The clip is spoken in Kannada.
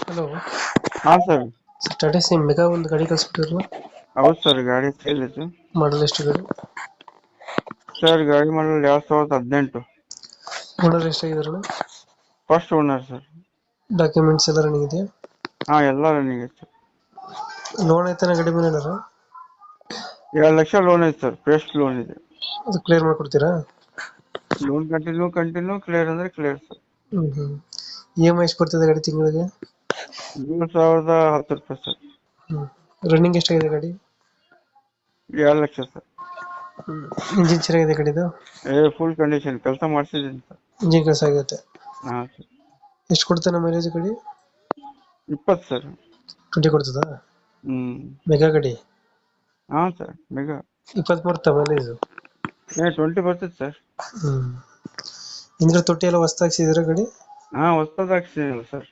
ಹಲೋ. ಹಾ sir. Sir Tata C mega ಒಂದು ಗಾಡಿ ಕಳಿಸ್ಬಿಟ್ಟಿರಲ್ಲ. ಹೌದು ಸರ್, ಗಾಡಿ ಸೇಲ್ ಇದೆ. ಮಾಡಲ್ ಎಷ್ಟು ಗಾಡಿ? ಸರ್ ಗಾಡಿ ಮಾಡಲ್ 2018. ಓನರ್ ಎಷ್ಟಾಗಿದಾರಣ? First owner sir. ಡಾಕ್ಯುಮೆಂಟ್ಸ್ ಎಲ್ಲ ರನ್ನಿಂಗ್ ಇದೆಯಾ? ಹಾ, ಎಲ್ಲ ರನ್ನಿಂಗ್ ಐತೆ ಸರ್. ಲೋನ್ ಐತಾನ ಗಾಡಿ ಮೇಲೆ ಏನಾರ? 2 ಲಕ್ಷ ಲೋನ್ ಐತೆ ಸರ್, ಫ್ರೆಶ್ ಲೋನ್ ಇದೆ. ಅದು ಕ್ಲಿಯರ್ ಮಾಡ್ಕೊಡ್ತೀರಾ? ಲೋನ್ ಕಂಟಿನ್ಯೂ ಕ್ಲಿಯರ್ ಅಂದ್ರೆ clear sir. E M I ಎಷ್ಟು ಬರ್ತದೆ ಗಾಡಿ ತಿಂಗಳಿಗೆ? 7,010 ರೂಪಾಯಿ ಸರ್. ರನ್ನಿಂಗ್ ಎಷ್ಟಾಗಿದೆ ಗಾಡಿ? 2 ಲಕ್ಷ ಸರ್. ಇಂಜಿನ್ ಚೆನ್ನಾಗಿದೆ ಗಾಡಿದು? ಫುಲ್ ಕಂಡೀಷನ್, ಕೆಲಸ ಮಾಡಿಸಿದ್ದೀನಿ ಸರ್. ಇಂಜಿನ್ ಕೆಲಸ ಆಗುತ್ತೆ. ಹಾ ಸರ್. ಎಷ್ಟು ಕೊಡ್ತಾನೆ ಮೈಲೇಜ್ ಗಾಡಿ? 20 ಸರ್. 20 ಕೊಡ್ತದಾ? ಹ್ಮ್. ಮೆಗಾ ಗಾಡಿ? ಹಾ ಸರ್, ಮೆಗಾ. 20 ಬರುತ್ತಾ ಮೈಲೇಜ್? 20 ಬರ್ತದೆ ಸರ್. ಹಿಂದ್ಗಡೆ ತೊಟ್ಟಿ ಎಲ್ಲ ಹೊಸ್ತಾಗ್ಸಿದ್ರೆ ಗಾಡಿ? ಹಾ, ಹೊಸದಾಗಿ ಹಾಕ್ಸಿದ್ದೀನಲ್ಲ ಸರ್.